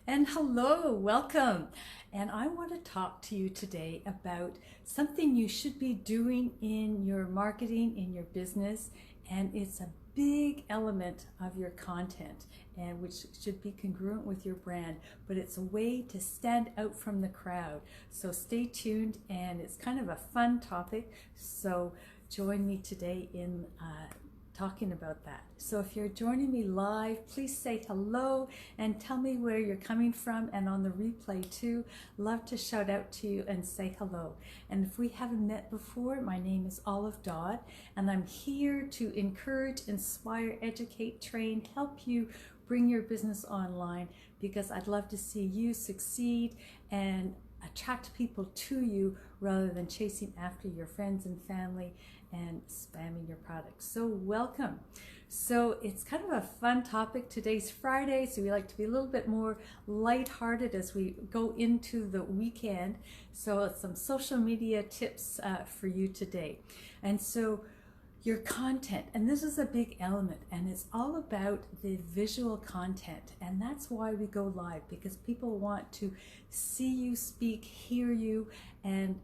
And hello, welcome. And I want to talk to you today about something you should be doing in your marketing, in your business, and it's a big element of your content and which should be congruent with your brand, but it's a way to stand out from the crowd. So stay tuned, and it's kind of a fun topic. So join me today in talking about that. So if you're joining me live, please say hello and tell me where you're coming from, and on the replay too. Love to shout out to you and say hello. And if we haven't met before, my name is Dodd, and I'm here to encourage, inspire, educate, train, help you bring your business online, because I'd love to see you succeed and attract people to you rather than chasing after your friends and family and spamming your products. So welcome. So it's kind of a fun topic. Today's Friday, so we like to be a little bit more lighthearted as we go into the weekend. So some social media tips for you today. And so your content, and this is a big element, and it's all about the visual content, and that's why we go live, because people want to see you speak, hear you, and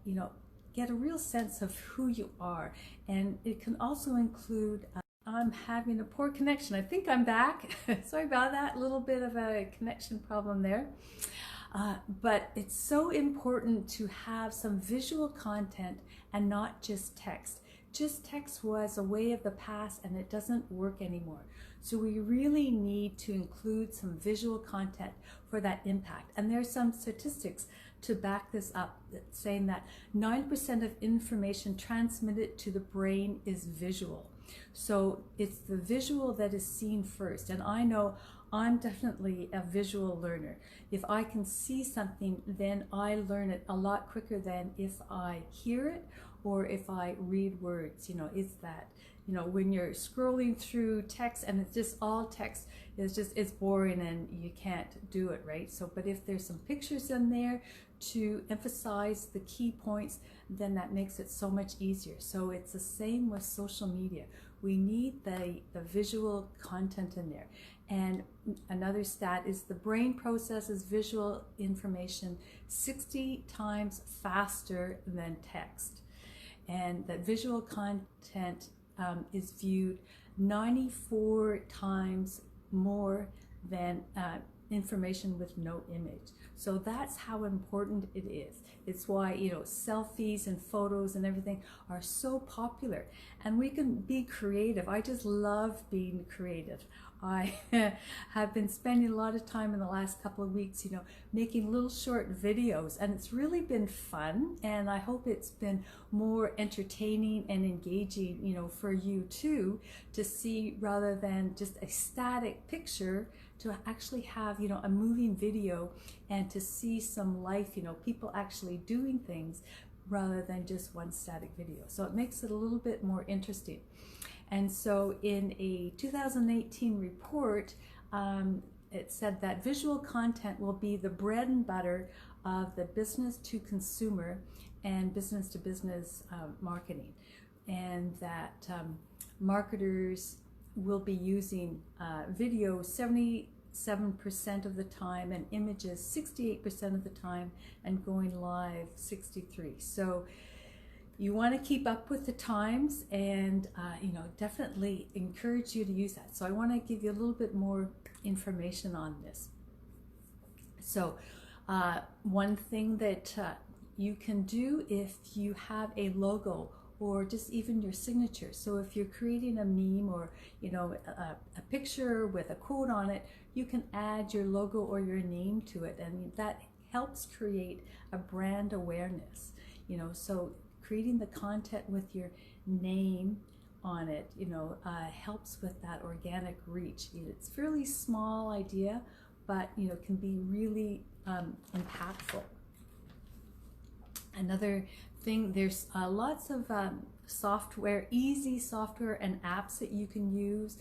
get a real sense of who you are. And it can also include I'm having a poor connection. I think I'm back. Sorry about that, a little bit of a connection problem there. But it's so important to have some visual content and not just text. Just text was a way of the past, and it doesn't work anymore. So we really need to include some visual content for that impact. And there's some statistics to back this up, saying that 9% of information transmitted to the brain is visual. So it's the visual that is seen first. And I know I'm definitely a visual learner. If I can see something, then I learn it a lot quicker than if I hear it or if I read words. Is that, when you're scrolling through text and it's just all text, it's boring and you can't do it, right? So, but if there's some pictures in there to emphasize the key points, then that makes it so much easier. So it's the same with social media. We need the visual content in there. And another stat is the brain processes visual information 60 times faster than text. And that visual content is viewed 94 times more than information with no image. So that's how important it is. It's why, selfies and photos and everything are so popular. And we can be creative. I just love being creative. I have been spending a lot of time in the last couple of weeks, making little short videos, and it's really been fun, and I hope it's been more entertaining and engaging, for you too, to see, rather than just a static picture, to actually have, a moving video and to see some life, people actually doing things rather than just one static video. So it makes it a little bit more interesting. And so in a 2018 report, it said that visual content will be the bread and butter of the business to consumer and business to business marketing, and that marketers will be using video 77% of the time, and images 68% of the time, and going live 63%. So you want to keep up with the times, and definitely encourage you to use that. So I want to give you a little bit more information on this. So one thing that you can do if you have a logo or just even your signature. So if you're creating a meme or a picture with a quote on it, you can add your logo or your name to it, and that helps create a brand awareness. So creating the content with your name on it, helps with that organic reach. It's a fairly small idea, but can be really impactful. Another thing, there's lots of software, easy software and apps that you can use,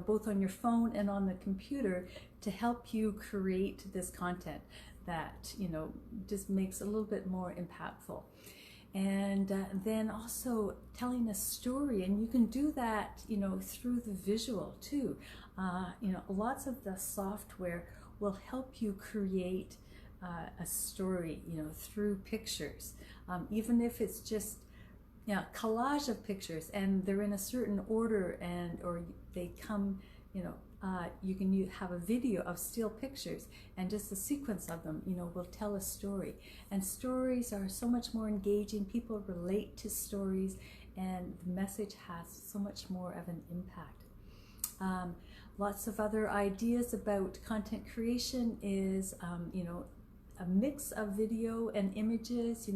both on your phone and on the computer, to help you create this content that just makes it a little bit more impactful. And then also telling a story, and you can do that through the visual too. Lots of the software will help you create a story, through pictures, even if it's just collage of pictures and they're in a certain order, or they come, you can have a video of still pictures, and just the sequence of them, will tell a story. And stories are so much more engaging. People relate to stories, and the message has so much more of an impact. Lots of other ideas about content creation is, a mix of video and images,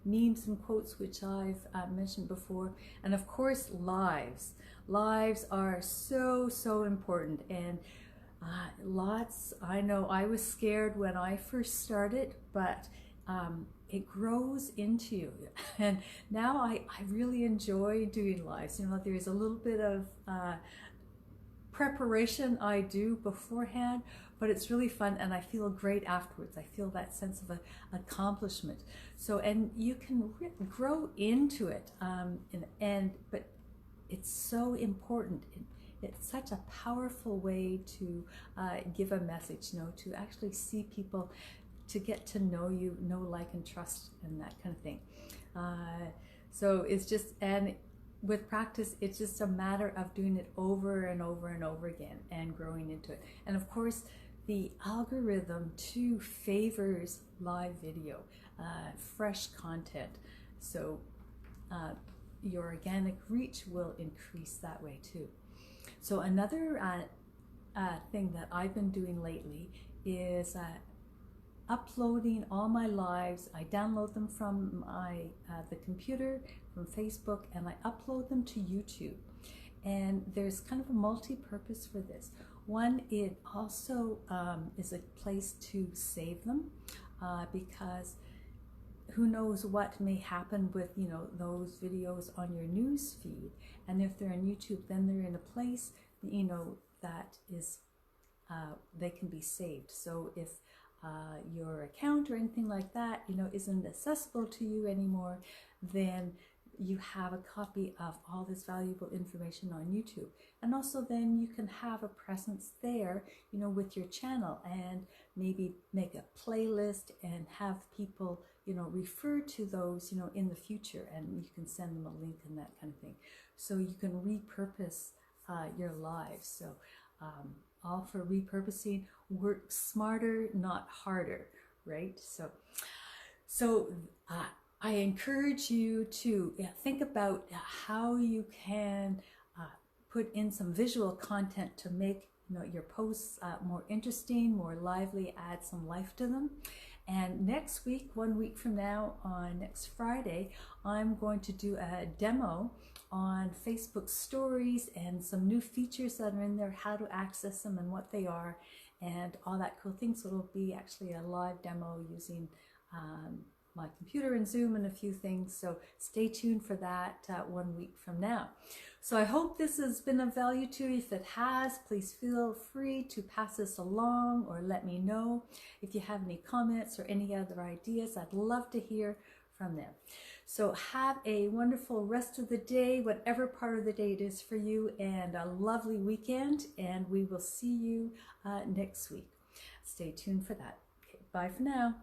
memes and quotes, which I've mentioned before. And of course, lives. Lives are so important. And I know I was scared when I first started, but it grows into you. And now I really enjoy doing lives. There's a little bit of preparation I do beforehand, but it's really fun, and I feel great afterwards. I feel that sense of accomplishment. So, and you can grow into it, but it's so important. It's such a powerful way to give a message, to actually see people, to get to know you, know, like, and trust, and that kind of thing. So it's just, and with practice, it's just a matter of doing it over and over and over again and growing into it. And of course, the algorithm too favors live video, fresh content. So your organic reach will increase that way too. So another thing that I've been doing lately is uploading all my lives. I download them from the computer, from Facebook, and I upload them to YouTube. And there's kind of a multi-purpose for this. One, it also is a place to save them, because who knows what may happen with those videos on your news feed. And if they're on YouTube, then they're in a place that is they can be saved. So if your account or anything like that isn't accessible to you anymore, then you have a copy of all this valuable information on YouTube. And also then you can have a presence there, with your channel, and maybe make a playlist and have people, refer to those, in the future, and you can send them a link and that kind of thing. So you can repurpose your lives. So all for repurposing. Work smarter, not harder, right? So I encourage you to think about how you can put in some visual content to make your posts more interesting, more lively, add some life to them. And next week, 1 week from now, on next Friday, I'm going to do a demo on Facebook stories and some new features that are in there, how to access them and what they are, and all that cool thing. So it'll be actually a live demo using my computer and Zoom and a few things. So stay tuned for that 1 week from now. So I hope this has been of value to you. If it has, please feel free to pass this along or let me know. If you have any comments or any other ideas, I'd love to hear from them. So have a wonderful rest of the day, whatever part of the day it is for you, and a lovely weekend, and we will see you next week. Stay tuned for that. Okay, bye for now.